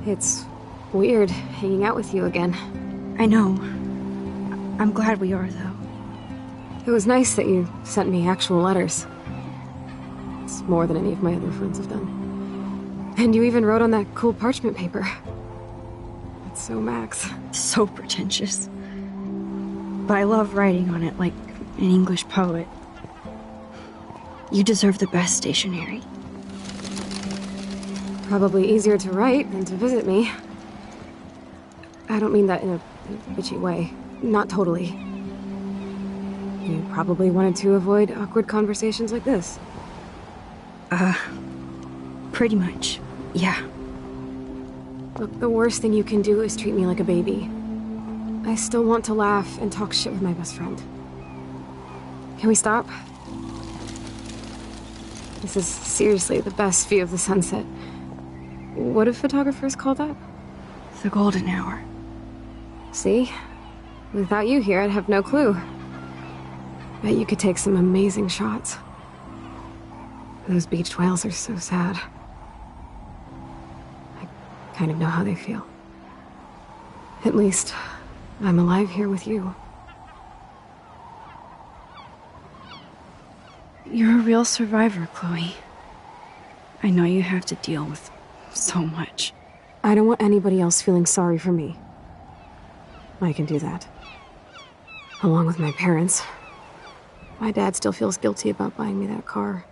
It's weird hanging out with you again. I know. I'm glad we are, though. It was nice that you sent me actual letters. It's more than any of my other friends have done. And you even wrote on that cool parchment paper. It's so Max. So pretentious. But I love writing on it like an English poet. You deserve the best stationery. Probably easier to write than to visit me. I don't mean that in a bitchy way. Not totally. You probably wanted to avoid awkward conversations like this. Pretty much, yeah. Look, the worst thing you can do is treat me like a baby. I still want to laugh and talk shit with my best friend. Can we stop? This is seriously the best view of the sunset. What do photographers call that? The golden hour. See? Without you here, I'd have no clue. Bet you could take some amazing shots. Those beached whales are so sad. I kind of know how they feel. At least, I'm alive here with you. You're a real survivor, Chloe. I know you have to deal with so much. I don't want anybody else feeling sorry for me. I can do that. Along with my parents. My dad still feels guilty about buying me that car.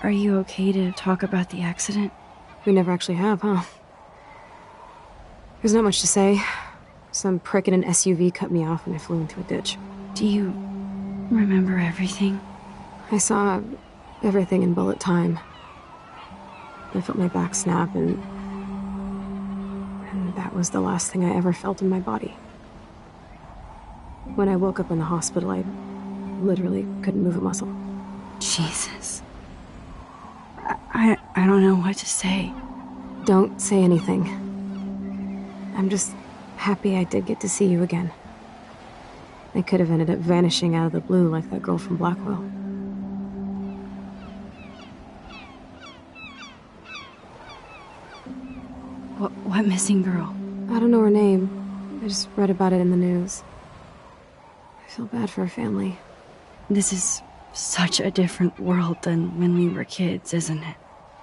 Are you okay to talk about the accident? We never actually have, huh? There's not much to say. Some prick in an SUV cut me off and I flew into a ditch. Do you remember everything? I saw everything in bullet time. I felt my back snap and that was the last thing I ever felt in my body. When I woke up in the hospital, I literally couldn't move a muscle. Jesus. I don't know what to say. Don't say anything. I'm just happy I did get to see you again. I could have ended up vanishing out of the blue like that girl from Blackwell. What missing girl? I don't know her name. I just read about it in the news. I feel bad for her family. This is such a different world than when we were kids, isn't it?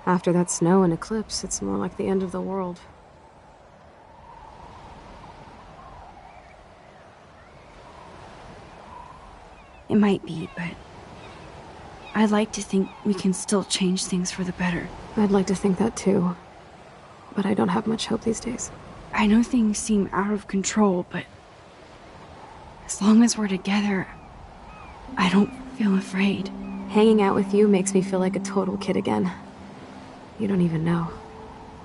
After that snow and eclipse, it's more like the end of the world. It might be, but I'd like to think we can still change things for the better. I'd like to think that too. But I don't have much hope these days. I know things seem out of control, but as long as we're together, I don't feel afraid. Hanging out with you makes me feel like a total kid again. You don't even know.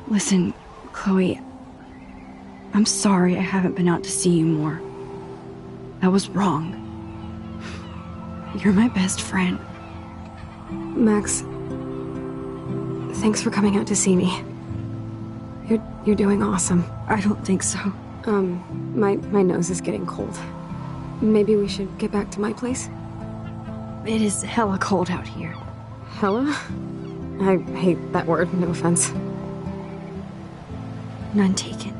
Listen, Chloe, I'm sorry I haven't been out to see you more. That was wrong. You're my best friend. Max, thanks for coming out to see me. You're doing awesome. I don't think so. My nose is getting cold. Maybe we should get back to my place? It is hella cold out here. Hella? I hate that word, no offense. None taken.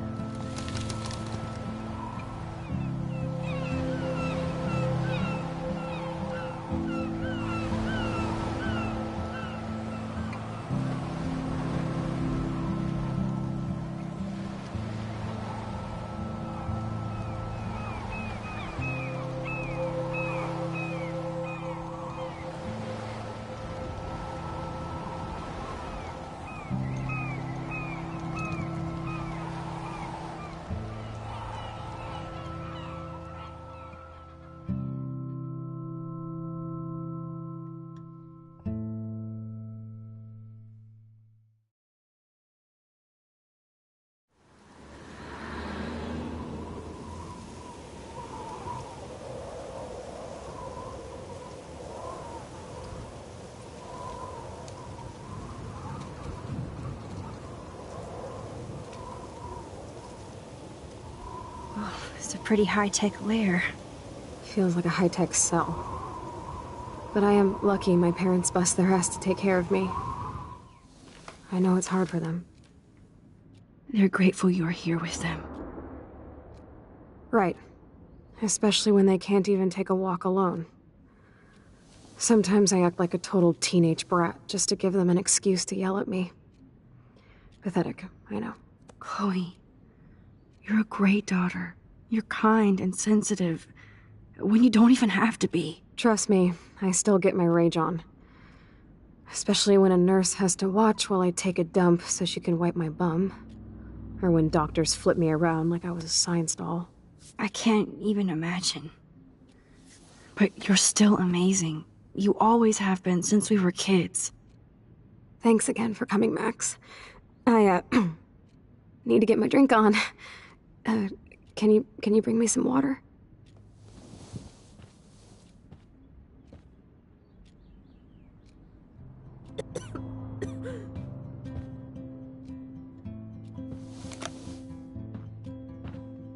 It's a pretty high-tech lair. Feels like a high-tech cell. But I am lucky my parents bust their ass to take care of me. I know it's hard for them. They're grateful you're here with them. Right. Especially when they can't even take a walk alone. Sometimes I act like a total teenage brat just to give them an excuse to yell at me. Pathetic, I know. Chloe, you're a great daughter. You're kind and sensitive when you don't even have to be. Trust me, I still get my rage on. Especially when a nurse has to watch while I take a dump so she can wipe my bum. Or when doctors flip me around like I was a science doll. I can't even imagine. But you're still amazing. You always have been since we were kids. Thanks again for coming, Max. I, need to get my drink on. Can you bring me some water?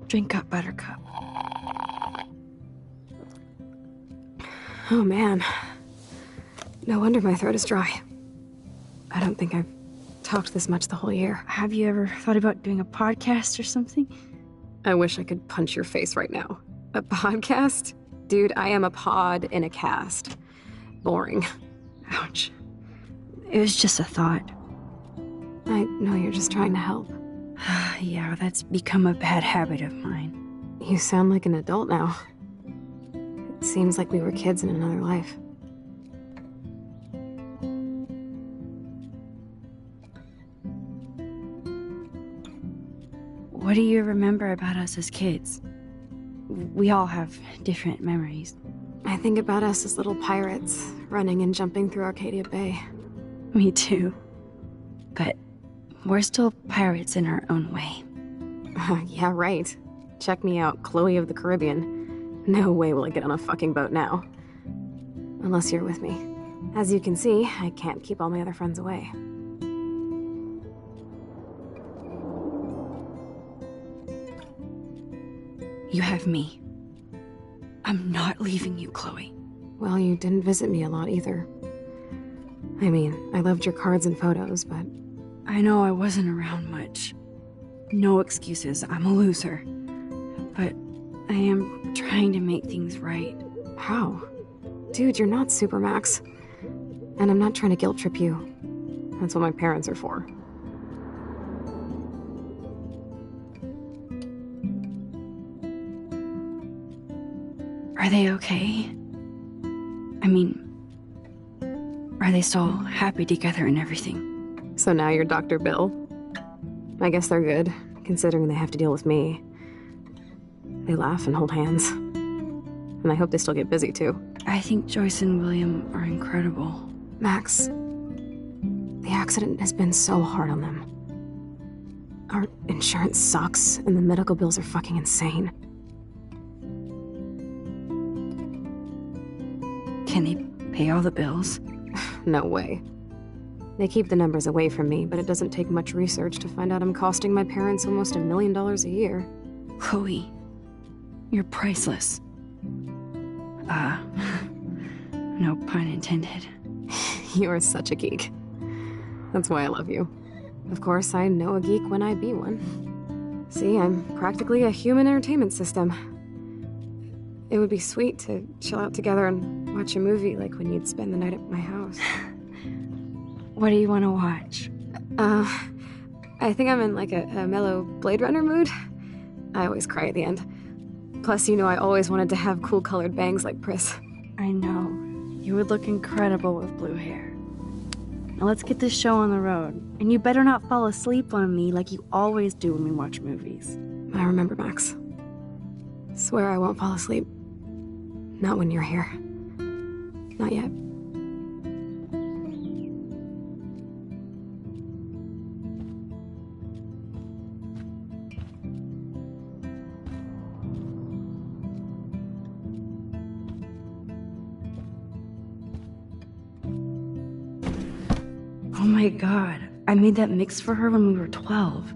Drink up, Buttercup. Oh man. No wonder my throat is dry. I don't think I've talked this much the whole year. Have you ever thought about doing a podcast or something? I wish I could punch your face right now. A podcast? Dude, I am a pod in a cast. Boring. Ouch. It was just a thought. I know you're just trying to help. Yeah, that's become a bad habit of mine. You sound like an adult now. It seems like we were kids in another life. What do you remember about us as kids? We all have different memories. I think about us as little pirates, running and jumping through Arcadia Bay. Me too. But we're still pirates in our own way. Yeah, right. Check me out, Chloe of the Caribbean. No way will I get on a fucking boat now. Unless you're with me. As you can see, I can't keep all my other friends away. You have me. I'm not leaving you, Chloe. Well, you didn't visit me a lot either. I mean, I loved your cards and photos, but... I know I wasn't around much. No excuses, I'm a loser. But I am trying to make things right. How? Dude, you're not Supermax. And I'm not trying to guilt trip you. That's what my parents are for. Are they okay? I mean, are they still happy together and everything? So now you're Dr. Bill? I guess they're good, considering they have to deal with me. They laugh and hold hands. And I hope they still get busy, too. I think Joyce and William are incredible. Max, the accident has been so hard on them. Our insurance sucks, and the medical bills are fucking insane. Can they pay all the bills? No way. They keep the numbers away from me, but it doesn't take much research to find out I'm costing my parents almost $1 million a year. Chloe, you're priceless. No pun intended. You're such a geek. That's why I love you. Of course, I know a geek when I be one. See, I'm practically a human entertainment system. It would be sweet to chill out together and watch a movie like when you'd spend the night at my house. What do you want to watch? I think I'm in like a mellow Blade Runner mood. I always cry at the end. Plus, you know I always wanted to have cool colored bangs like Pris. I know. You would look incredible with blue hair. Now let's get this show on the road. And you better not fall asleep on me like you always do when we watch movies. I remember, Max. Swear I won't fall asleep. Not when you're here. Not yet. Oh my god, I made that mix for her when we were 12.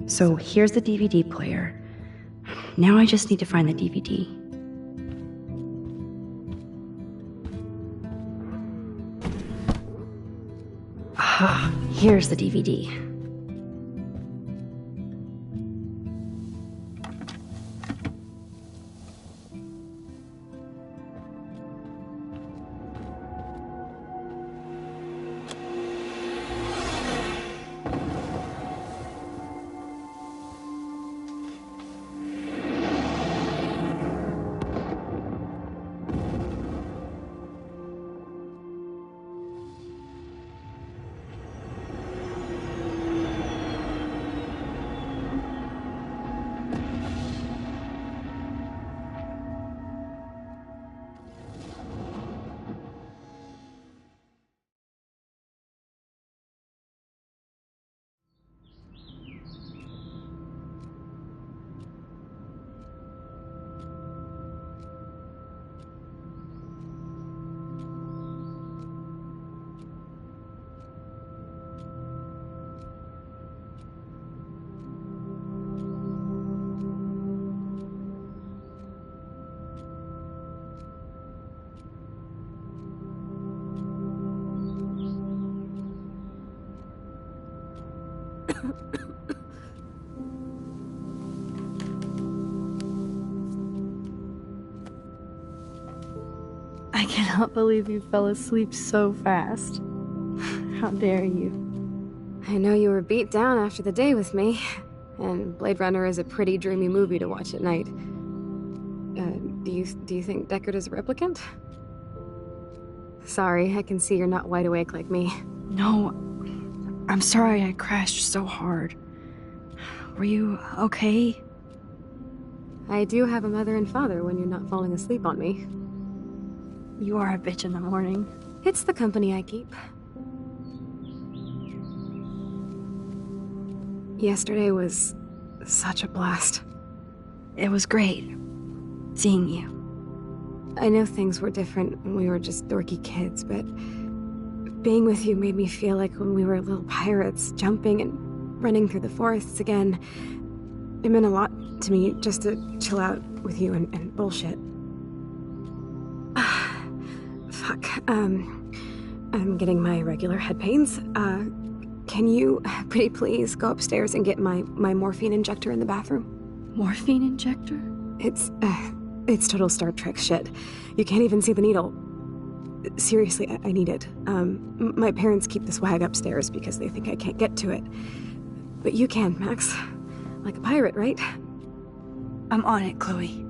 So here's the DVD player. Now I just need to find the DVD. Ah, here's the DVD. I cannot believe you fell asleep so fast. How dare you? I know you were beat down after the day with me, and Blade Runner is a pretty dreamy movie to watch at night. Do you think Deckard is a replicant? Sorry, I can see you're not wide awake like me. No, I'm sorry I crashed so hard. Were you okay? I do have a mother and father when you're not falling asleep on me. You are a bitch in the morning. It's the company I keep. Yesterday was such a blast. It was great seeing you. I know things were different when we were just dorky kids, but being with you made me feel like when we were little pirates, jumping and running through the forests again. It meant a lot to me just to chill out with you and bullshit. Fuck. I'm getting my regular head pains. Can you pretty please go upstairs and get my morphine injector in the bathroom? Morphine injector? It's total Star Trek shit. You can't even see the needle. Seriously, I need it. My parents keep the swag upstairs because they think I can't get to it. But you can, Max. Like a pirate, right? I'm on it, Chloe.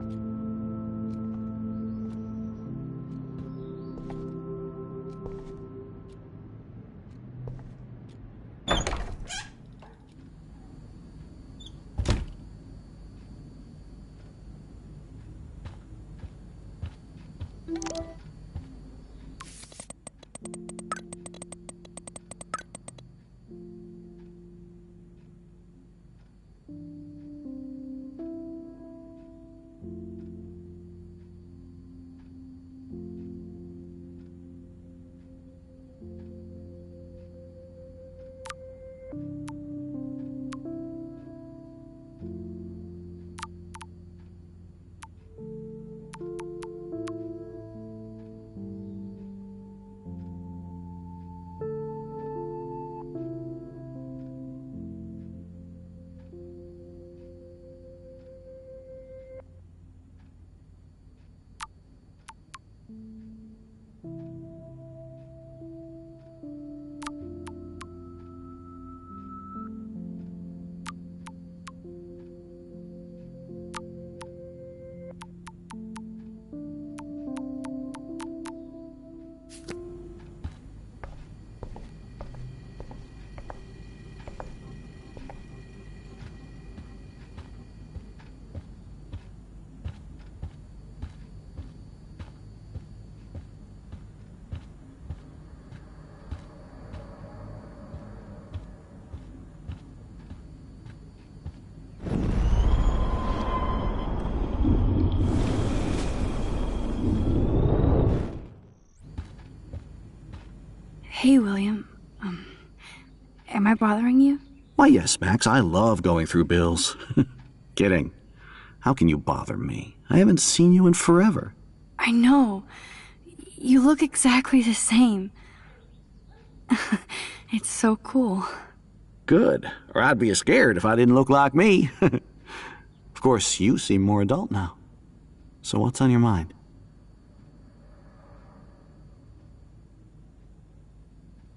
Hey, William. Am I bothering you? Why, yes, Max, I love going through bills. Kidding. How can you bother me? I haven't seen you in forever. I know. You look exactly the same. It's so cool. Good. Or I'd be scared if I didn't look like me. Of course, you seem more adult now. So what's on your mind?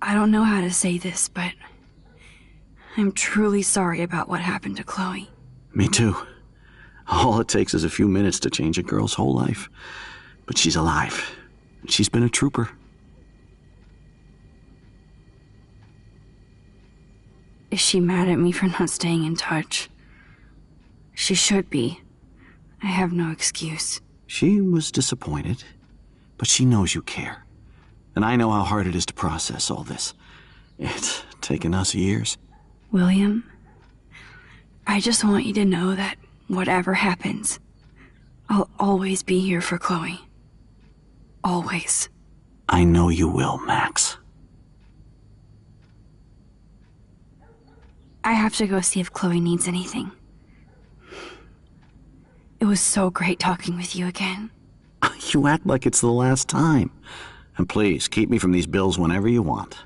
I don't know how to say this, but I'm truly sorry about what happened to Chloe. Me too. All it takes is a few minutes to change a girl's whole life. But she's alive. She's been a trooper. Is she mad at me for not staying in touch? She should be. I have no excuse. She was disappointed, but she knows you care. And I know how hard it is to process all this. It's taken us years. William, I just want you to know that whatever happens, I'll always be here for Chloe. Always. I know you will, Max. I have to go see if Chloe needs anything. It was so great talking with you again. You act like it's the last time. And please, keep me from these bills whenever you want.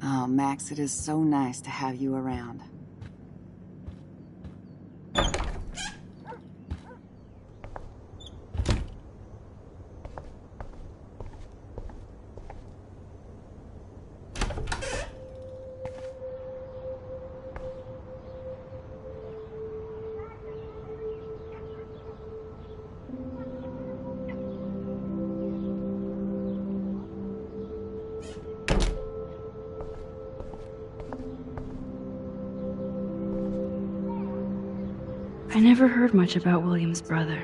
Oh, Max, it is so nice to have you around. I never heard much about William's brother.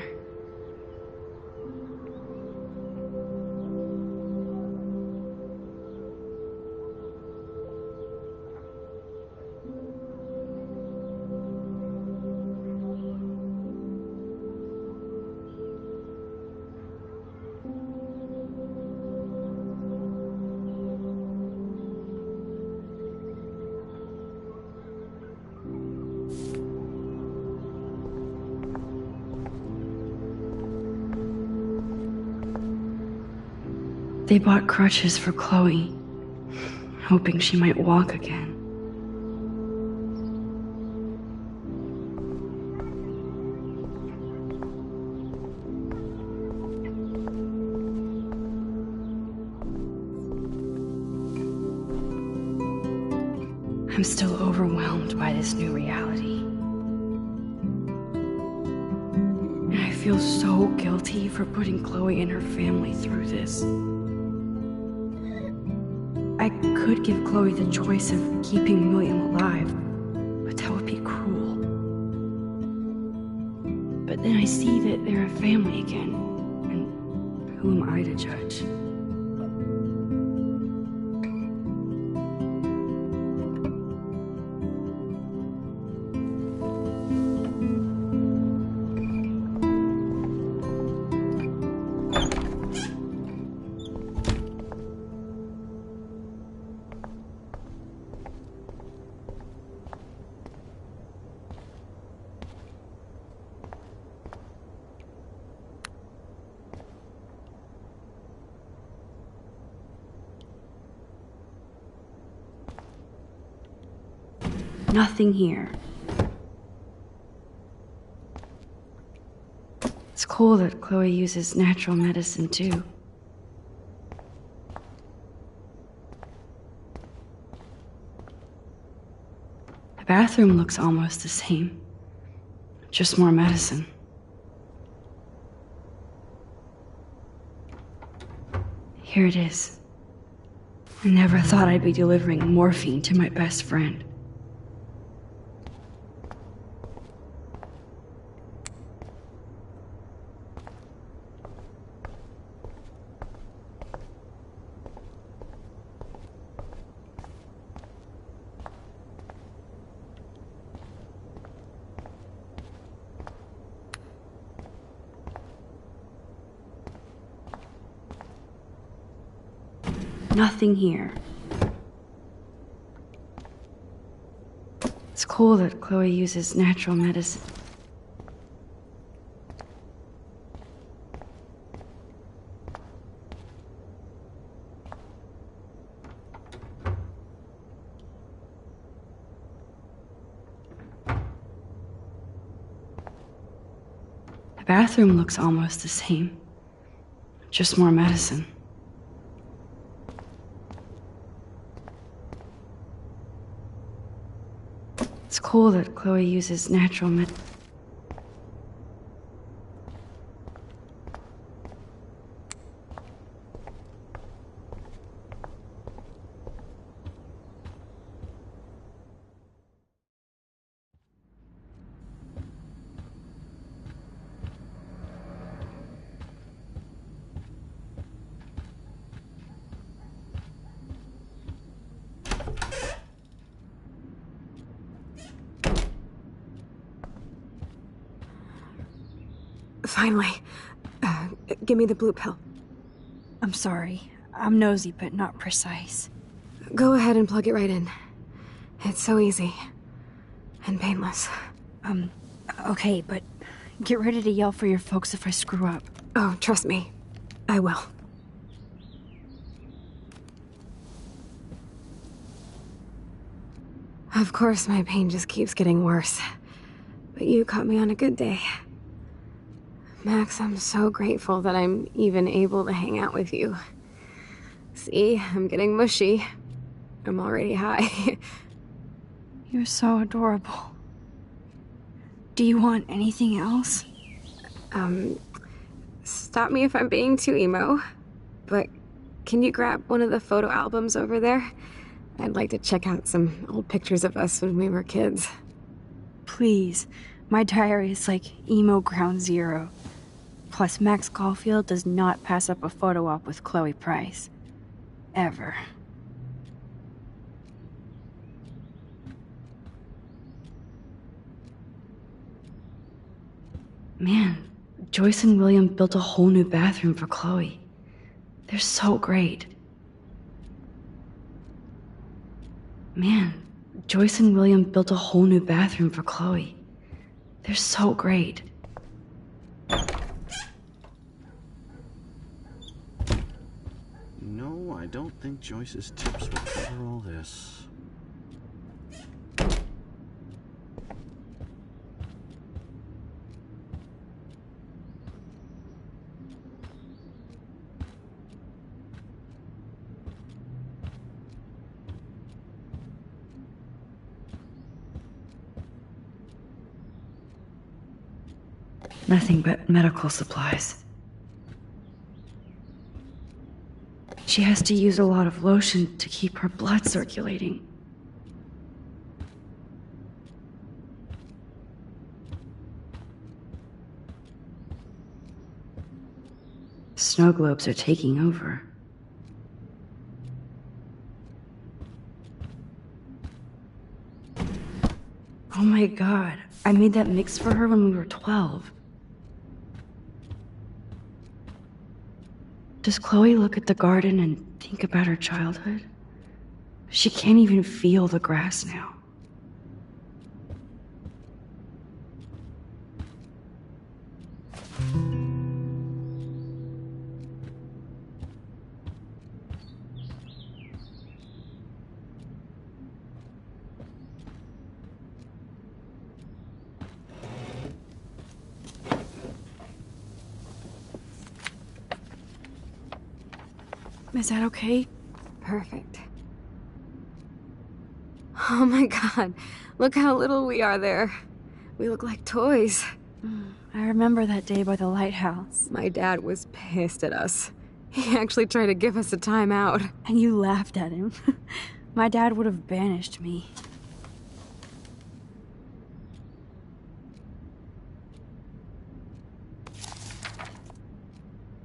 They bought crutches for Chloe, hoping she might walk again. I'm still overwhelmed by this new reality. And I feel so guilty for putting Chloe and her family through this. I could give Chloe the choice of keeping William alive, but that would be cruel. But then I see that they're a family again, and who am I to judge? Nothing here. It's cool that Chloe uses natural medicine too. The bathroom looks almost the same, just more medicine. Here it is. I never thought I'd be delivering morphine to my best friend. Nothing here. It's cool that Chloe uses natural medicine. The bathroom looks almost the same, just more medicine. It's cool that Chloe uses natural med. Finally. Give me the blue pill. I'm sorry. I'm nosy, but not precise. Go ahead and plug it right in. It's so easy. And painless. Okay, but get ready to yell for your folks if I screw up. Oh, trust me. I will. Of course, my pain just keeps getting worse. But you caught me on a good day. Max, I'm so grateful that I'm even able to hang out with you. See, I'm getting mushy. I'm already high. You're so adorable. Do you want anything else? Stop me if I'm being too emo, but can you grab one of the photo albums over there? I'd like to check out some old pictures of us when we were kids. Please. My diary is like emo ground zero. Plus, Max Caulfield does not pass up a photo op with Chloe Price. Ever. Man, Joyce and William built a whole new bathroom for Chloe. They're so great. Man, Joyce and William built a whole new bathroom for Chloe. They're so great. No, I don't think Joyce's tips will cover all this. Nothing but medical supplies. She has to use a lot of lotion to keep her blood circulating. Snow globes are taking over. Oh my god, I made that mix for her when we were 12. Does Chloe look at the garden and think about her childhood? She can't even feel the grass now. Is that okay? Perfect. Oh my god, look how little we are there. We look like toys. I remember that day by the lighthouse. My dad was pissed at us. He actually tried to give us a timeout. And you laughed at him. My dad would have banished me.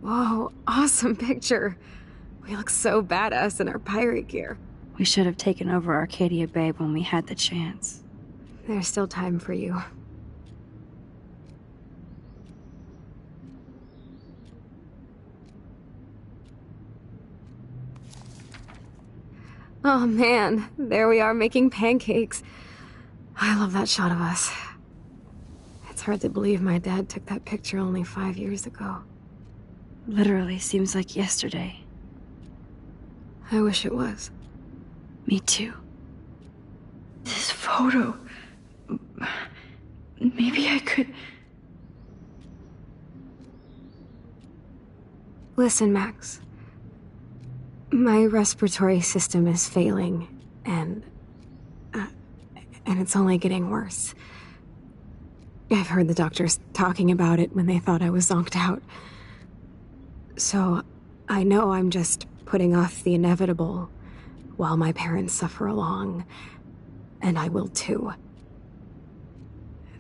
Whoa, awesome picture. We look so badass in our pirate gear. We should have taken over Arcadia Bay when we had the chance. There's still time for you. Oh man, there we are making pancakes. I love that shot of us. It's hard to believe my dad took that picture only 5 years ago. Literally seems like yesterday. I wish it was. Me too. This photo... Maybe I could... Listen, Max. My respiratory system is failing, and it's only getting worse. I've heard the doctors talking about it when they thought I was zonked out. So, I know I'm just putting off the inevitable while my parents suffer along, and I will too.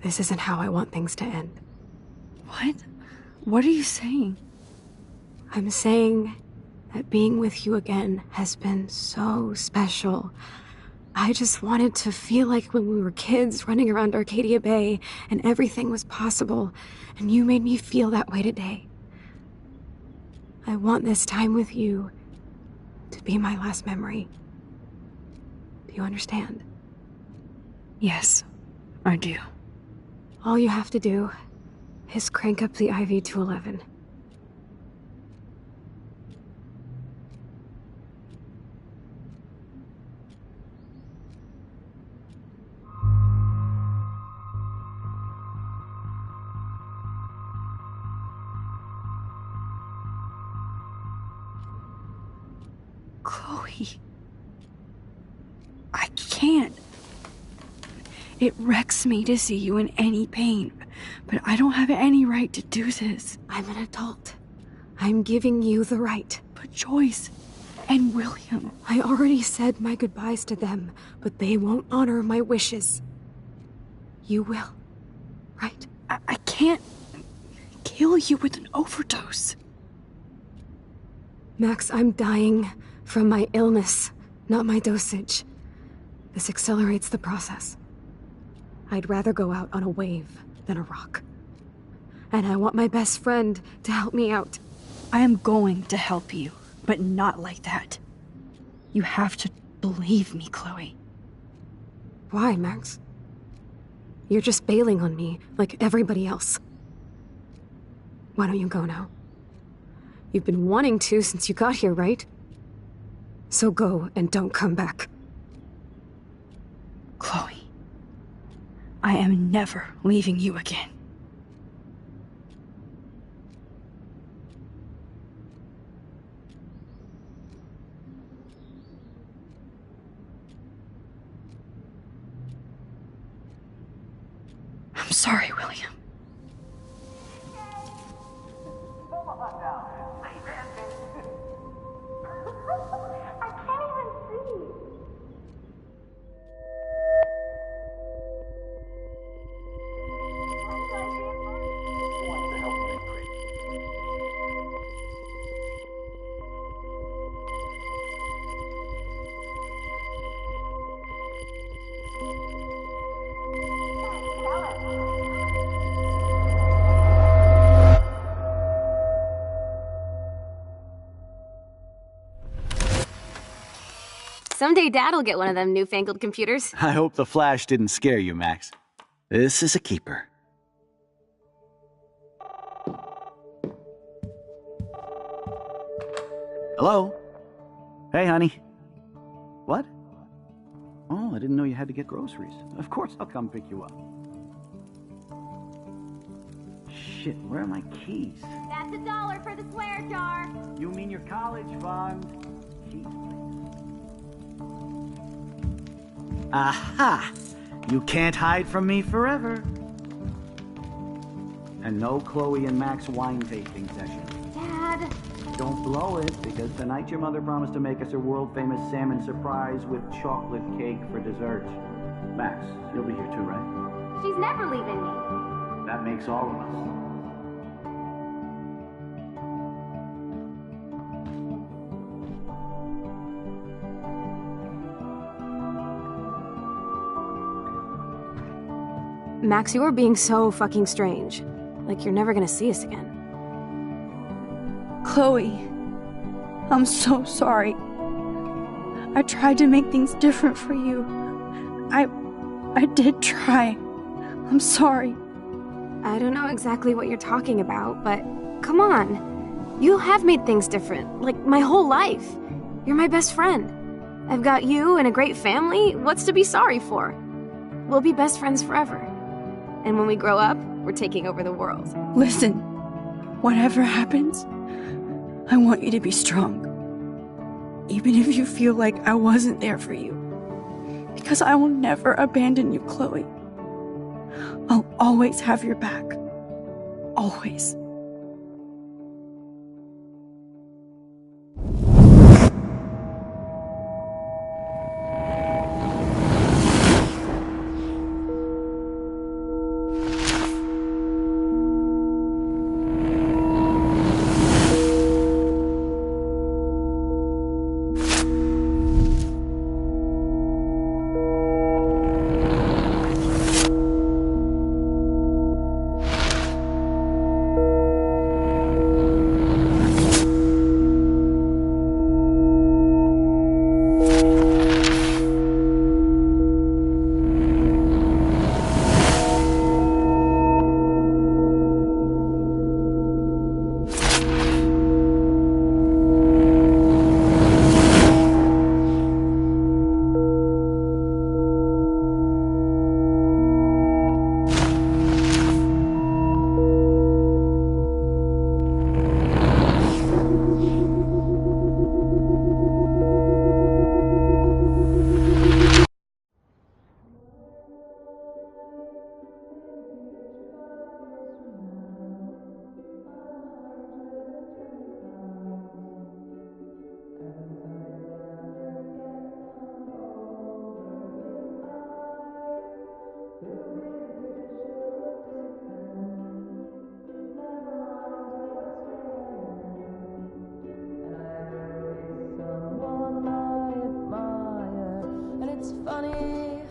This isn't how I want things to end. What? What are you saying? I'm saying that being with you again has been so special. I just wanted to feel like when we were kids running around Arcadia Bay and everything was possible, and you made me feel that way today. I want this time with you to be my last memory. Do you understand? Yes, I do. All you have to do is crank up the IV to 11. Chloe. I can't. It wrecks me to see you in any pain, but I don't have any right to do this. I'm an adult. I'm giving you the right. But Joyce and William... I already said my goodbyes to them, but they won't honor my wishes. You will, right? I can't kill you with an overdose. Max, I'm dying from my illness, not my dosage. This accelerates the process. I'd rather go out on a wave than a rock. And I want my best friend to help me out. I am going to help you, but not like that. You have to believe me, Chloe. Why, Max? You're just bailing on me like everybody else. Why don't you go now? You've been wanting to since you got here, right? So go and don't come back. Chloe, I am never leaving you again. I'm sorry, William. Someday Dad'll get one of them newfangled computers. I hope the flash didn't scare you, Max. This is a keeper. Hello? Hey, honey. What? Oh, I didn't know you had to get groceries. Of course I'll come pick you up. Shit, where are my keys? That's $1 for the swear jar. You mean your college fund? Jeez, please. Aha! You can't hide from me forever. And no Chloe and Max wine tasting session. Dad, Don't blow it, because tonight your mother promised to make us a world-famous salmon surprise with chocolate cake for dessert. Max, you'll be here too, right? She's never leaving me. That makes all of us. Max, you are being so fucking strange. Like you're never gonna see us again. Chloe, I'm so sorry. I tried to make things different for you. I did try. I'm sorry. I don't know exactly what you're talking about, but come on. You have made things different, like my whole life. You're my best friend. I've got you and a great family. What's to be sorry for? We'll be best friends forever. And when we grow up, we're taking over the world. Listen, whatever happens, I want you to be strong. Even if you feel like I wasn't there for you. Because I will never abandon you, Chloe. I'll always have your back. Always.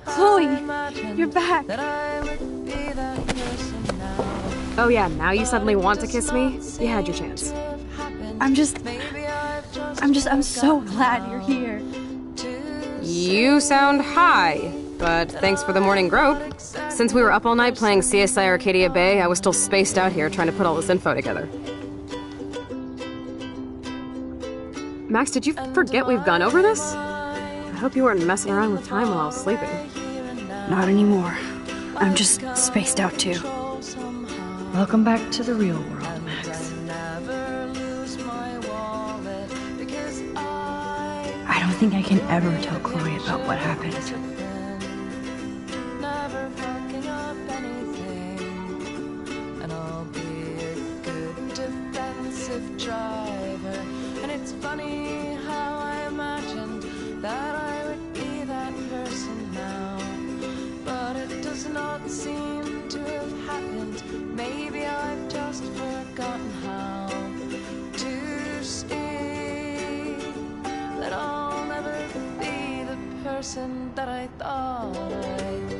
Chloe, you're back. Oh yeah, now you suddenly want to kiss me? You had your chance. I'm so glad you're here. You sound high, but thanks for the morning grope. Since we were up all night playing CSI Arcadia Bay, I was still spaced out here trying to put all this info together. Max, did you forget we've gone over this? I hope you weren't messing around with time while I was sleeping. Not anymore. I'm just spaced out too. Welcome back to the real world, Max. I don't think I can ever tell Chloe about what happened. That I thought I'd be.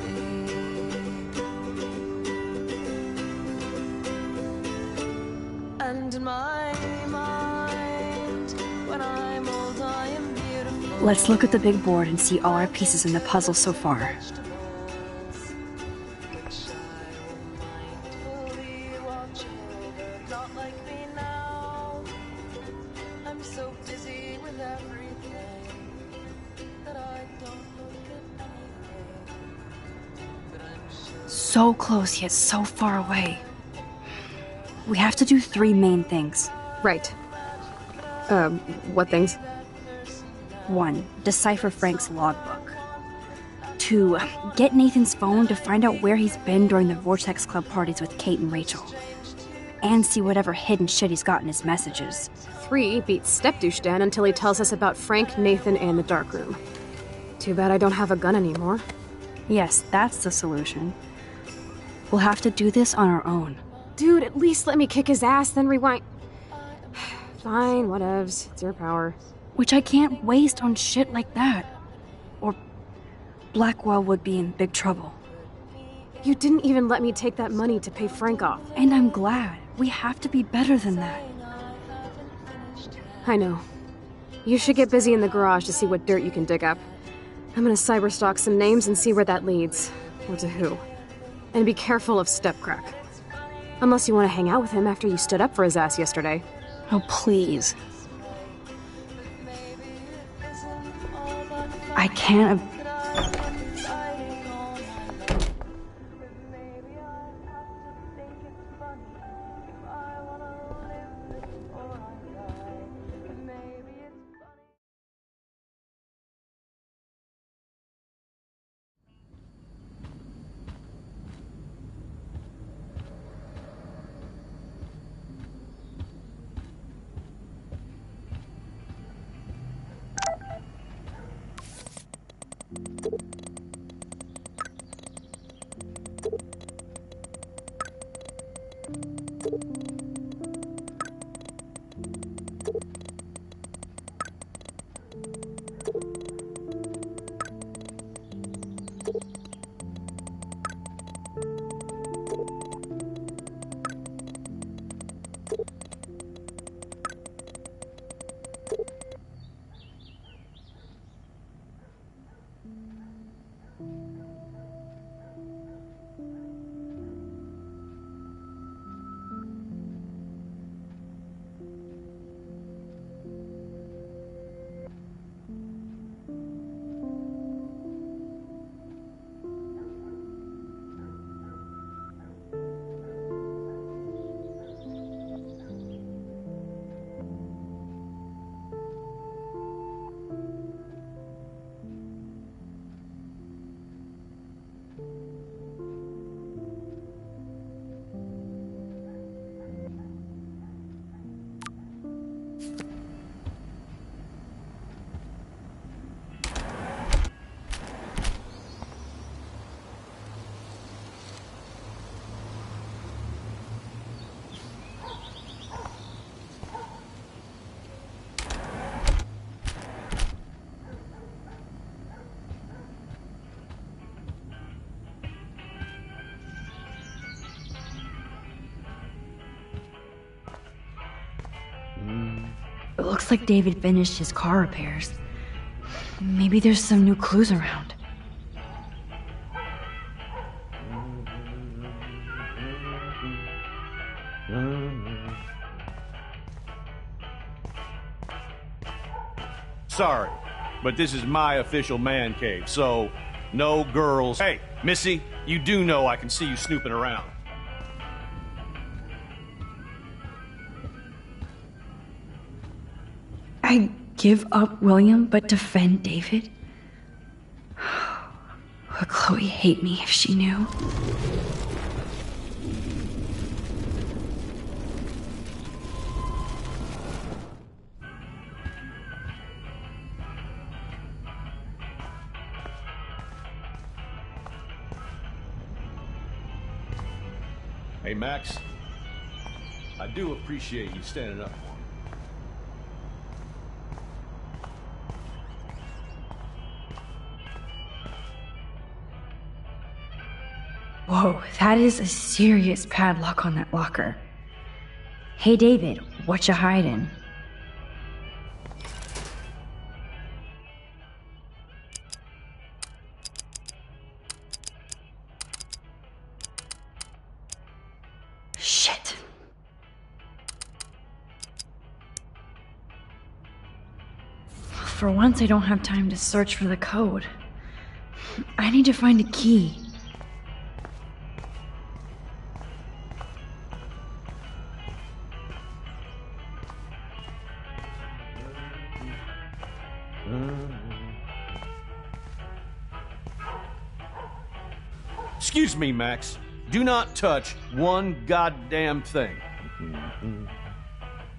And in my mind, when I'm old, I am beautiful. Let's look at the big board and see all our pieces in the puzzle so far. So close, yet so far away. We have to do 3 main things. Right. What things? 1. Decipher Frank's logbook. 2. Get Nathan's phone to find out where he's been during the Vortex Club parties with Kate and Rachel. and see whatever hidden shit he's got in his messages. 3 beats Step-douche Dan until he tells us about Frank, Nathan, and the darkroom. Too bad I don't have a gun anymore. Yes, that's the solution. We'll have to do this on our own. Dude, at least let me kick his ass, then rewind. Fine, whatevs. It's your power. Which I can't waste on shit like that. Or Blackwell would be in big trouble. You didn't even let me take that money to pay Frank off. And I'm glad. We have to be better than that. I know. You should get busy in the garage to see what dirt you can dig up. I'm gonna cyberstalk some names and see where that leads. Or to who. And be careful of Stepcrack. Unless you want to hang out with him after you stood up for his ass yesterday. Oh, please. I can't... It looks like David finished his car repairs. Maybe there's some new clues around. Sorry, but this is my official man cave, so no girls. Hey, Missy, you do know I can see you snooping around. I give up William, but defend David? Would Chloe hate me if she knew? Hey, Max, I do appreciate you standing up for me. Whoa, that is a serious padlock on that locker. Hey, David, what you hiding? Shit. For once, I don't have time to search for the code. I need to find a key. Excuse me, Max. Do not touch one goddamn thing.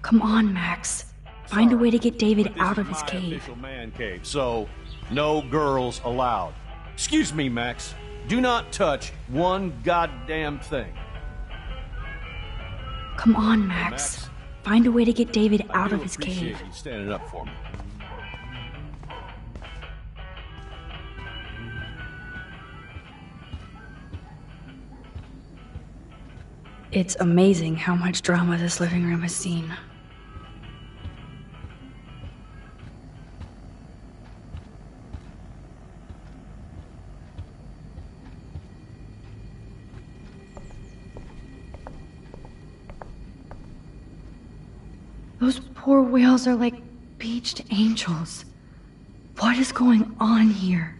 Come on, Max. Find a way to get David out of his my cave. Official man cave, so no girls allowed. Excuse me, Max. Do not touch one goddamn thing. Come on, Max. Find a way to get David out of his Appreciate cave. you standing up for me. It's amazing how much drama this living room has seen. Those poor whales are like beached angels. What is going on here?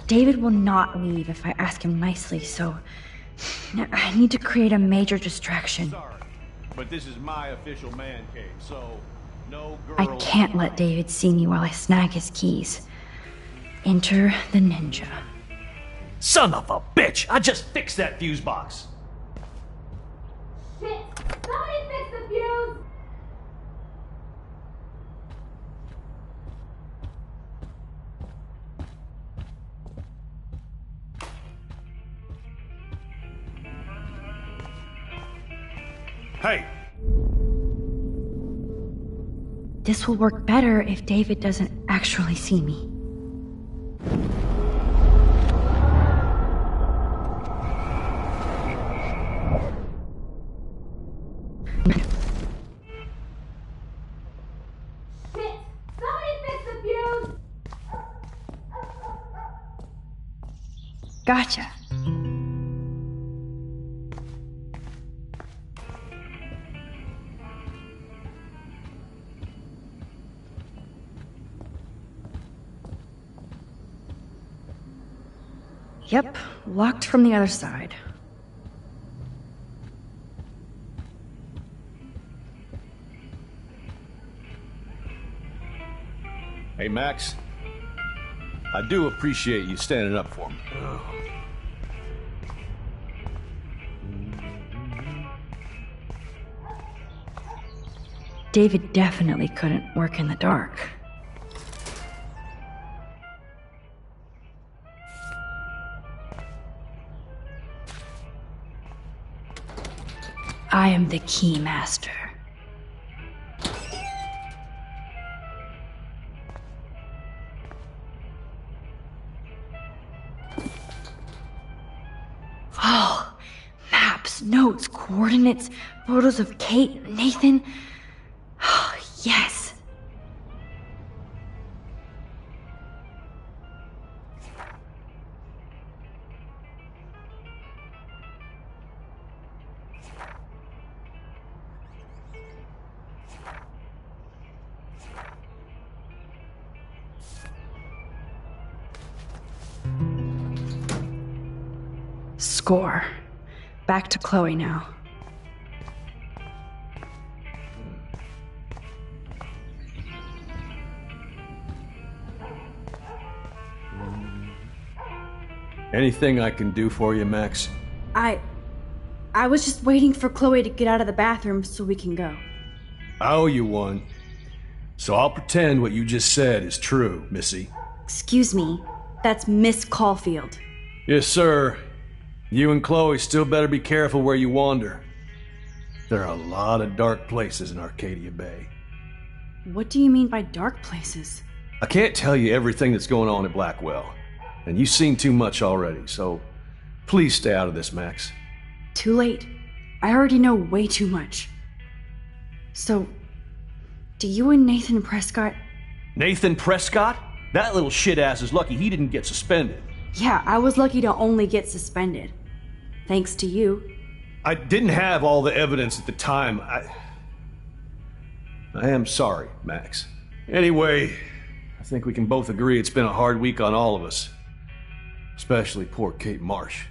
David will not leave if I ask him nicely, so I need to create a major distraction. Sorry, but this is my official man cave, so no girls. I can't let David see me while I snag his keys. Enter the ninja. Son of a bitch! I just fixed that fuse box. Shit! Somebody fix the fuse! Hey, This will work better if David doesn't actually see me. Shit! Somebody fix the fuse! Gotcha. Yep, locked from the other side. hey, Max. I do appreciate you standing up for me. David definitely couldn't work in the dark. I am the key master. Oh, maps, notes, coordinates, photos of Kate, Nathan. Oh, yes. Score. Back to Chloe now. Anything I can do for you, Max? I was just waiting for Chloe to get out of the bathroom so we can go. I owe you one. So I'll pretend what you just said is true, Missy. Excuse me, that's Miss Caulfield. Yes, sir. You and Chloe still better be careful where you wander. There are a lot of dark places in Arcadia Bay. What do you mean by dark places? I can't tell you everything that's going on at Blackwell, and you've seen too much already, so please stay out of this, Max. Too late. I already know way too much. So, do you and Nathan Prescott... Nathan Prescott? That little shit-ass is lucky he didn't get suspended. Yeah, I was lucky to only get suspended. Thanks to you. I didn't have all the evidence at the time. I am sorry, Max. Anyway, I think we can both agree it's been a hard week on all of us. Especially poor Kate Marsh.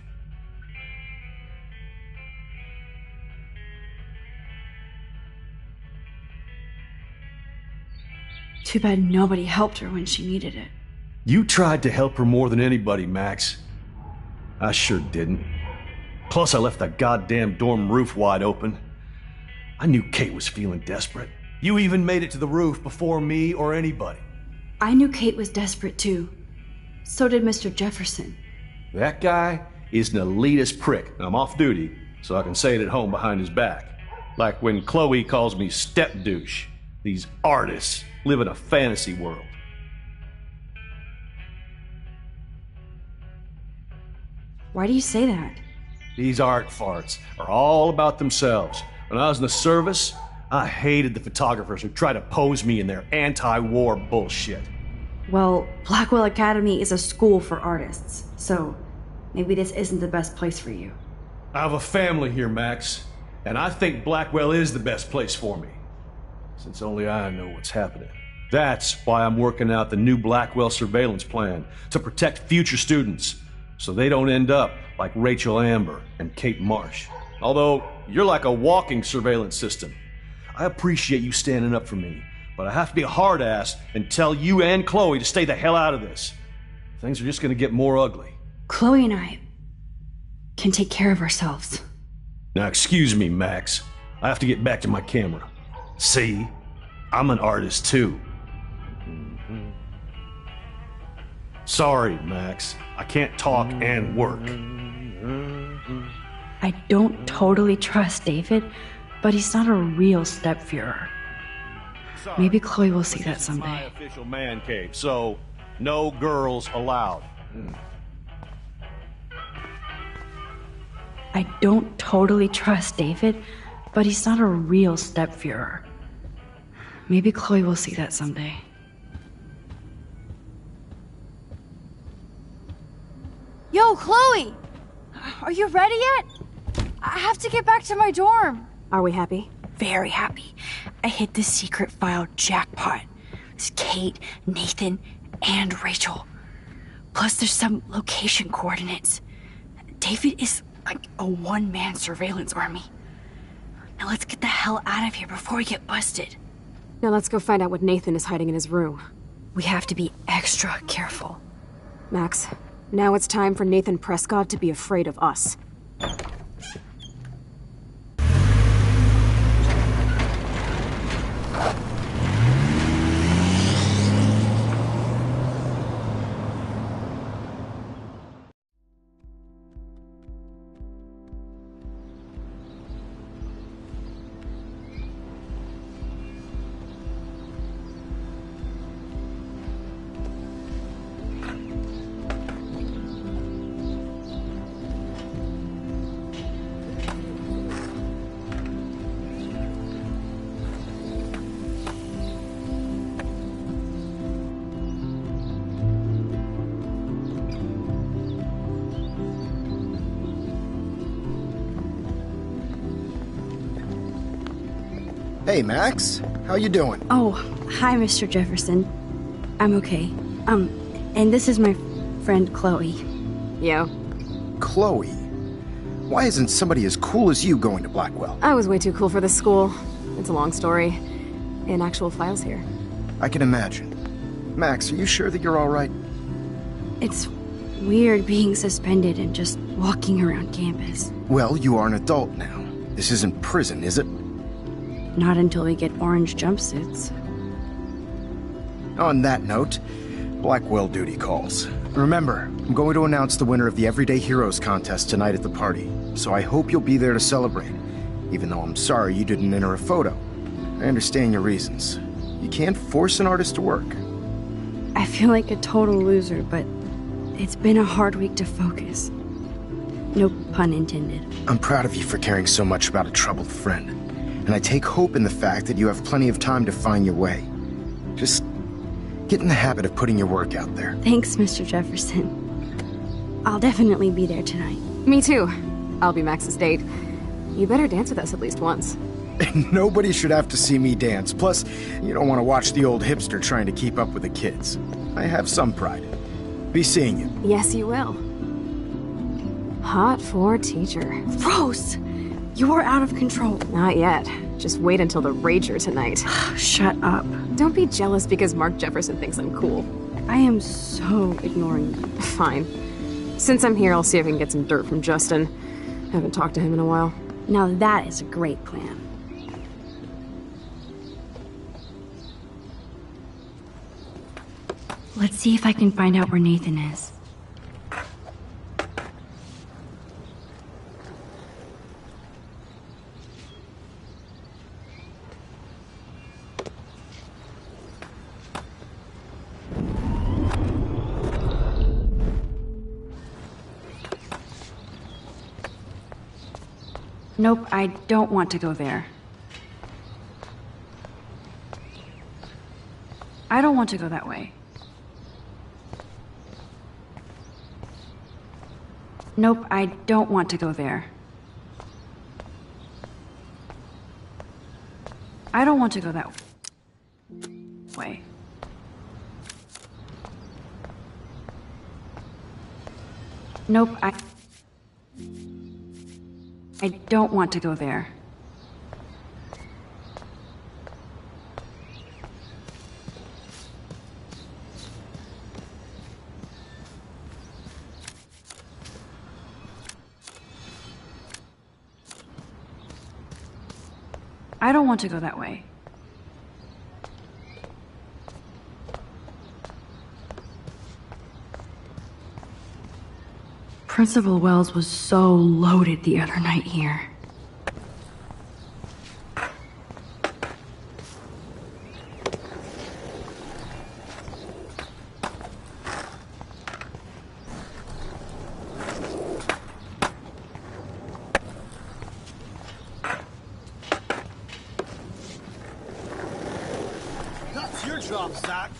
Too bad nobody helped her when she needed it. You tried to help her more than anybody, Max. I sure didn't. Plus, I left that goddamn dorm roof wide open. I knew Kate was feeling desperate. You even made it to the roof before me or anybody. I knew Kate was desperate too. So did Mr. Jefferson. That guy is an elitist prick, and I'm off duty, so I can say it at home behind his back. Like when Chloe calls me step douche. These artists live in a fantasy world. Why do you say that? These art farts are all about themselves. When I was in the service, I hated the photographers who try to pose me in their anti-war bullshit. Well, Blackwell Academy is a school for artists, so maybe this isn't the best place for you. I have a family here, Max, and I think Blackwell is the best place for me, since only I know what's happening. That's why I'm working out the new Blackwell surveillance plan to protect future students, so they don't end up like Rachel Amber and Kate Marsh. Although, you're like a walking surveillance system. I appreciate you standing up for me, but I have to be a hard ass and tell you and Chloe to stay the hell out of this. Things are just gonna get more ugly. Chloe and I can take care of ourselves. Now excuse me, Max. I have to get back to my camera. See? I'm an artist too. Sorry, Max. I can't talk and work. I don't totally trust David, but he's not a real stepfuhrer. Maybe Chloe will see that someday. This is my official man cave, so no girls allowed. I don't totally trust David, but he's not a real stepfuhrer. Maybe Chloe will see that someday. Yo, Chloe! Are you ready yet? I have to get back to my dorm. Are we happy? Very happy. I hit the secret file jackpot. It's Kate, Nathan, and Rachel. Plus there's some location coordinates. David is like a one-man surveillance army. Now let's get the hell out of here before we get busted. Now let's go find out what Nathan is hiding in his room. We have to be extra careful. Max, now it's time for Nathan Prescott to be afraid of us. Hey, Max. How you doing? Oh, hi, Mr. Jefferson. I'm okay. And this is my friend Chloe. Yo. Chloe? Why isn't somebody as cool as you going to Blackwell? I was way too cool for this school. It's a long story. In actual files here. I can imagine. Max, are you sure that you're all right? It's weird being suspended and just walking around campus. Well, you are an adult now. This isn't prison, is it? Not until we get orange jumpsuits. On that note, Blackwell duty calls. Remember, I'm going to announce the winner of the Everyday Heroes contest tonight at the party, so I hope you'll be there to celebrate, even though I'm sorry you didn't enter a photo. I understand your reasons. You can't force an artist to work. I feel like a total loser, but it's been a hard week to focus. No pun intended. I'm proud of you for caring so much about a troubled friend. And I take hope in the fact that you have plenty of time to find your way. Just get in the habit of putting your work out there. Thanks, Mr. Jefferson. I'll definitely be there tonight. Me too. I'll be Max's date. You better dance with us at least once. Nobody should have to see me dance. Plus, you don't want to watch the old hipster trying to keep up with the kids. I have some pride. Be seeing you. Yes, you will. Hot for teacher. Rose! You are out of control. Not yet. Just wait until the rager tonight. Shut up. Don't be jealous because Mark Jefferson thinks I'm cool. I am so ignoring you. Fine. Since I'm here, I'll see if I can get some dirt from Justin. I haven't talked to him in a while. Now that is a great plan. Let's see if I can find out where Nathan is. Nope, I don't want to go there. I don't want to go that way. Nope, I don't want to go there. I don't want to go that way. Nope, I don't want to go there. I don't want to go that way. Principal Wells was so loaded the other night here. That's your job, Zach.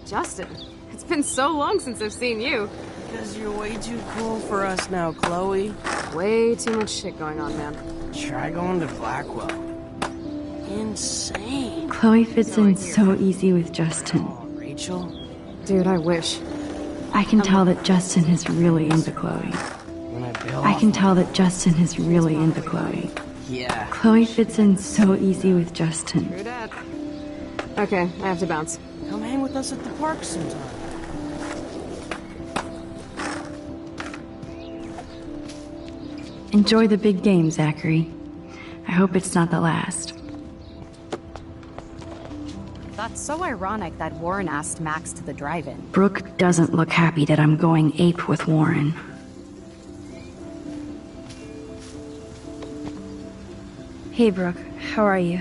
Justin, it's been so long since I've seen you. Because you're way too cool for us now, Chloe. Way too much shit going on, man. Try going to Blackwell. Insane. Chloe fits in so easy with Justin. Oh, Rachel? Dude, I wish. I can tell that Justin is really into Chloe. I can tell that Justin is really into Chloe. Yeah. Chloe fits in so easy with Justin. True dat. Okay, I have to bounce. Come hang with us at the park sometime. Enjoy the big game, Zachary. I hope it's not the last. That's so ironic that Warren asked Max to the drive-in. Brooke doesn't look happy that I'm going ape with Warren. Hey, Brooke. How are you?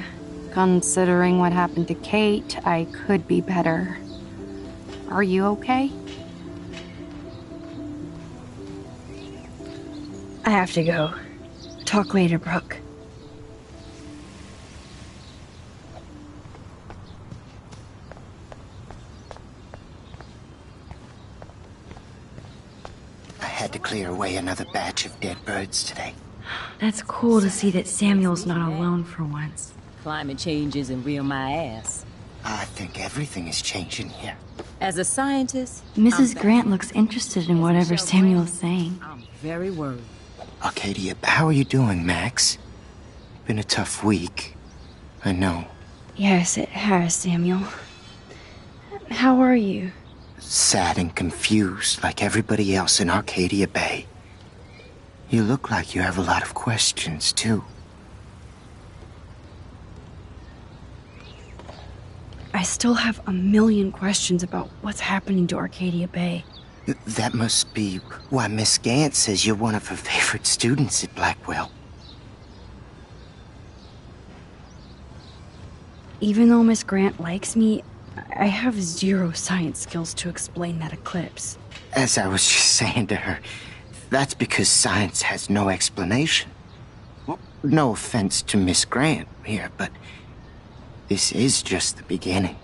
Considering what happened to Kate, I could be better. Are you okay? I have to go. Talk later, Brooke. I had to clear away another batch of dead birds today. That's cool to see that Samuel's not alone for once. Climate change isn't real my ass. I think everything is changing here. As a scientist, Mrs. Grant looks interested in whatever Samuel's saying. I'm very worried. Arcadia, how are you doing, Max? Been a tough week. I know. Yes, it has, Samuel. How are you? Sad and confused like everybody else in Arcadia Bay. You look like you have a lot of questions, too. I still have a million questions about what's happening to Arcadia Bay. That must be why Miss Gant says you're one of her favorite students at Blackwell. Even though Miss Grant likes me, I have zero science skills to explain that eclipse. As I was just saying to her, that's because science has no explanation. Well, no offense to Miss Grant here, but this is just the beginning.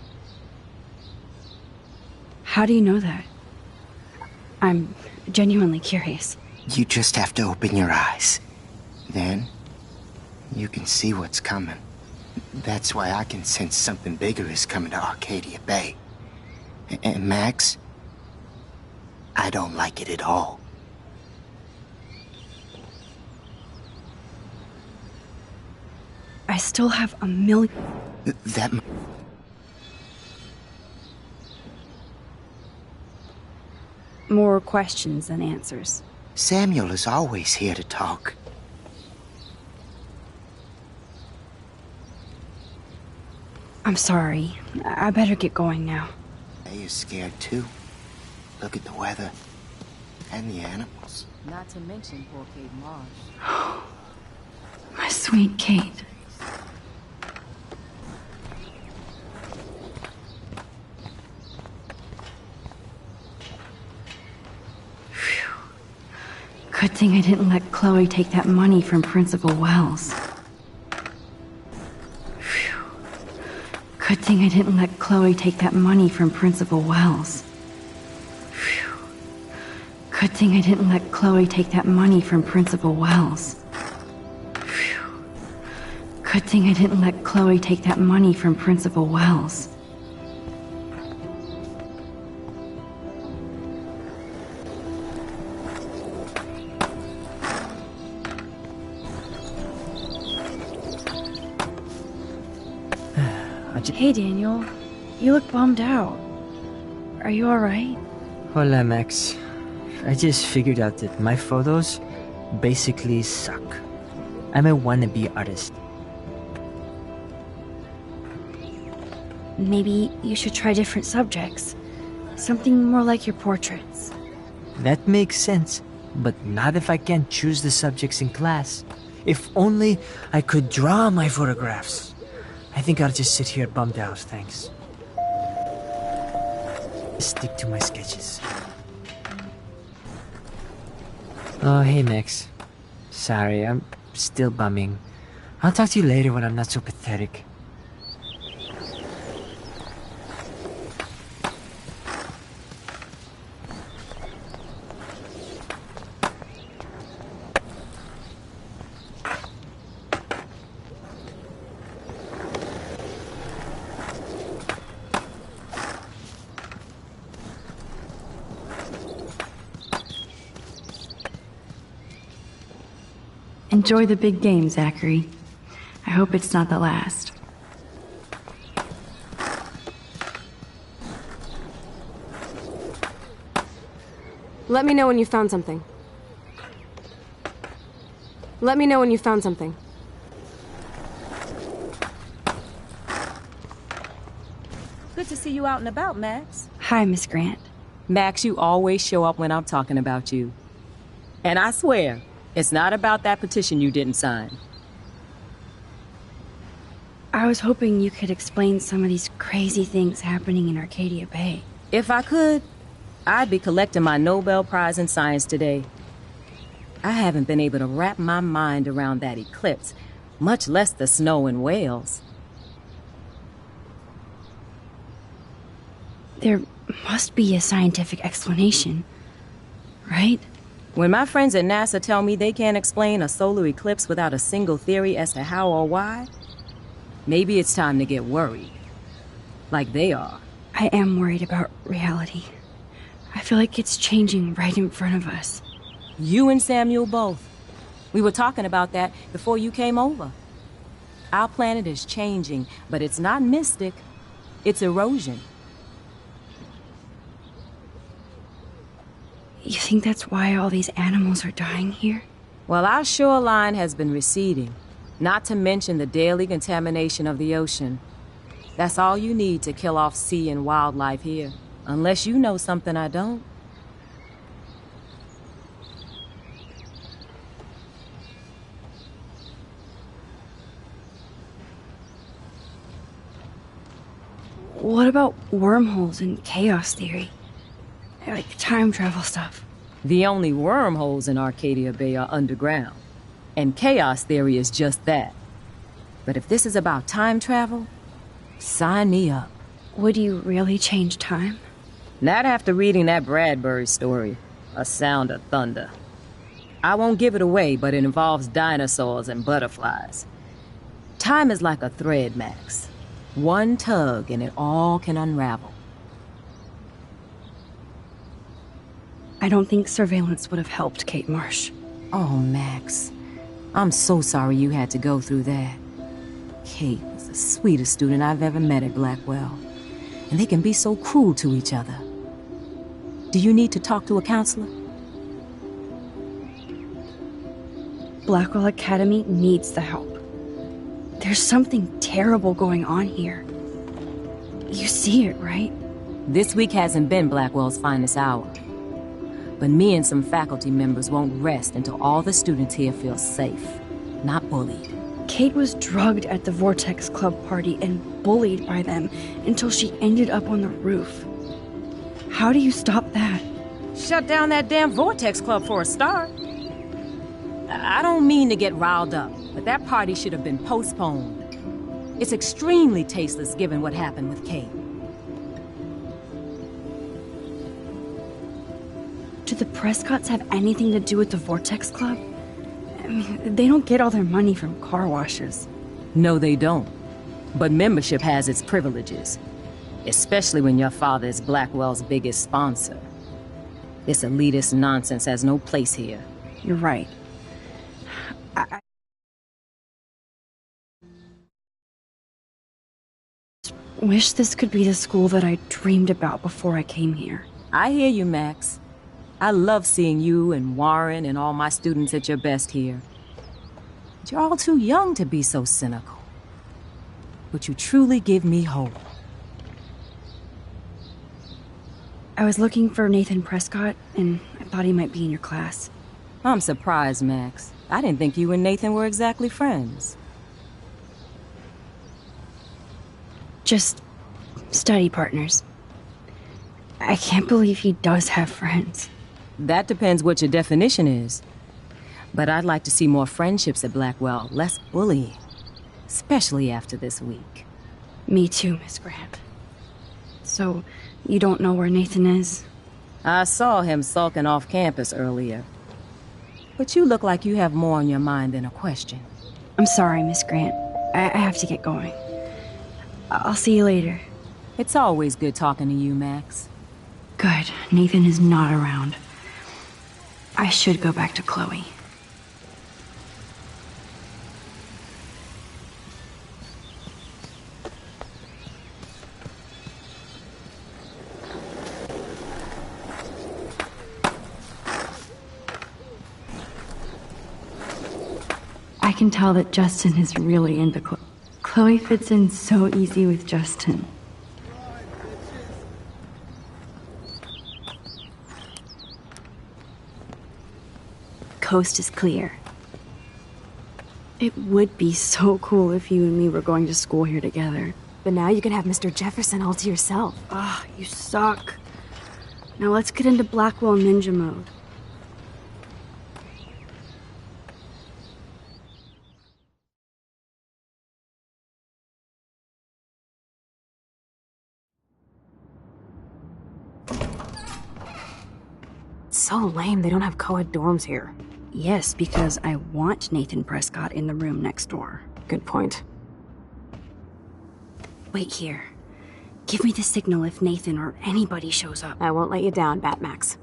How do you know that? I'm genuinely curious. You just have to open your eyes. Then, you can see what's coming. That's why I can sense something bigger is coming to Arcadia Bay. And Max, I don't like it at all. I still have a million... That... More questions than answers. Samuel is always here to talk. I'm sorry. I better get going now. They are scared too. Look at the weather. And the animals. Not to mention poor Kate Marsh. My sweet Kate. Phew. Good thing I didn't let Chloe take that money from Principal Wells. Phew. Good thing I didn't let Chloe take that money from Principal Wells. Phew. Good thing I didn't let Chloe take that money from Principal Wells. Good thing I didn't let Chloe take that money from Principal Wells. Hey, Daniel. You look bummed out. Are you alright? Hola, Max. I just figured out that my photos basically suck. I'm a wannabe artist. Maybe you should try different subjects. Something more like your portraits. That makes sense, but not if I can't choose the subjects in class. If only I could draw my photographs. I think I'll just sit here bummed out, thanks. Stick to my sketches. Oh, hey, Max. Sorry, I'm still bumming. I'll talk to you later when I'm not so pathetic. Enjoy the big game, Zachary. I hope it's not the last. Let me know when you found something. Let me know when you found something. Good to see you out and about, Max. Hi, Miss Grant. Max, you always show up when I'm talking about you. And I swear, it's not about that petition you didn't sign. I was hoping you could explain some of these crazy things happening in Arcadia Bay. If I could, I'd be collecting my Nobel Prize in Science today. I haven't been able to wrap my mind around that eclipse, much less the snow in Wales. There must be a scientific explanation, right? When my friends at NASA tell me they can't explain a solar eclipse without a single theory as to how or why, maybe it's time to get worried. Like they are. I am worried about reality. I feel like it's changing right in front of us. You and Samuel both. We were talking about that before you came over. Our planet is changing, but it's not mystic. It's erosion. You think that's why all these animals are dying here? Well, our shoreline has been receding, not to mention the daily contamination of the ocean. That's all you need to kill off sea and wildlife here, unless you know something I don't. What about wormholes and chaos theory? Like time travel stuff. The only wormholes in Arcadia Bay are underground. And chaos theory is just that. But if this is about time travel, sign me up. Would you really change time? Not after reading that Bradbury story, A Sound of Thunder. I won't give it away, but it involves dinosaurs and butterflies. Time is like a thread, Max. One tug and it all can unravel. I don't think surveillance would have helped, Kate Marsh. Oh, Max. I'm so sorry you had to go through that. Kate was the sweetest student I've ever met at Blackwell. And they can be so cruel to each other. Do you need to talk to a counselor? Blackwell Academy needs the help. There's something terrible going on here. You see it, right? This week hasn't been Blackwell's finest hour. But me and some faculty members won't rest until all the students here feel safe, not bullied. Kate was drugged at the Vortex Club party and bullied by them until she ended up on the roof. How do you stop that? Shut down that damn Vortex Club for a start. I don't mean to get riled up, but that party should have been postponed. It's extremely tasteless given what happened with Kate. Do the Prescotts have anything to do with the Vortex Club? I mean, they don't get all their money from car washes. No, they don't. But membership has its privileges. Especially when your father is Blackwell's biggest sponsor. This elitist nonsense has no place here. You're right. I wish this could be the school that I dreamed about before I came here. I hear you, Max. I love seeing you and Warren and all my students at your best here. But you're all too young to be so cynical. But you truly give me hope. I was looking for Nathan Prescott, and I thought he might be in your class. I'm surprised, Max. I didn't think you and Nathan were exactly friends. Just study partners. I can't believe he does have friends. That depends what your definition is. But I'd like to see more friendships at Blackwell, less bullying. Especially after this week. Me too, Miss Grant. So, you don't know where Nathan is? I saw him sulking off campus earlier. But you look like you have more on your mind than a question. I'm sorry, Miss Grant. I have to get going. I'll see you later. It's always good talking to you, Max. Good. Nathan is not around. I should go back to Chloe. I can tell that Justin is really into Chloe. Chloe fits in so easy with Justin. Coast is clear. It would be so cool if you and me were going to school here together. But now you can have Mr. Jefferson all to yourself. Ah, you suck. Now let's get into Blackwell Ninja mode. It's so lame they don't have co-ed dorms here. Yes, because I want Nathan Prescott in the room next door. Good point. Wait here. Give me the signal if Nathan or anybody shows up. I won't let you down, Batmax.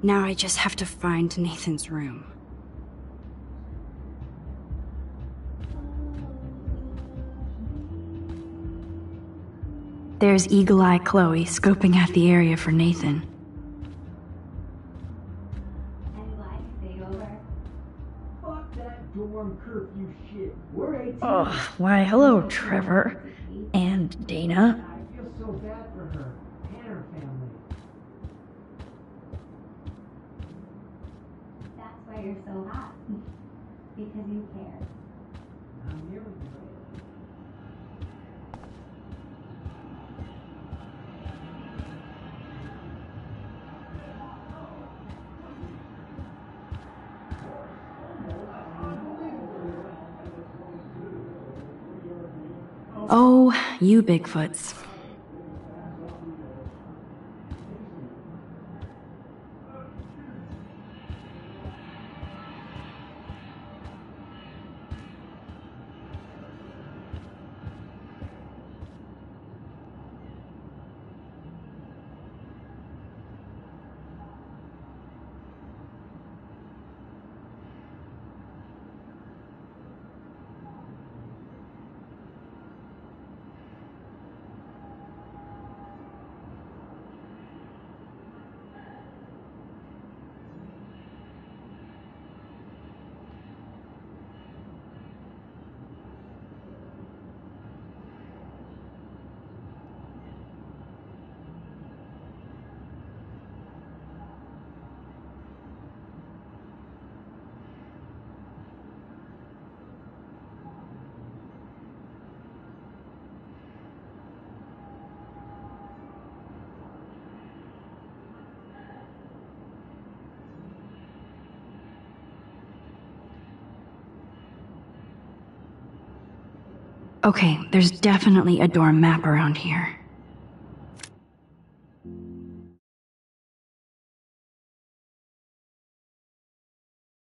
Now I just have to find Nathan's room. There's Eagle Eye Chloe scoping out the area for Nathan. Oh, why hello, Trevor. And Dana. I feel so bad for her and her family. That's why you're so hot. Because you care. I'm nearly Oh, you Bigfoots. Okay, there's definitely a dorm map around here.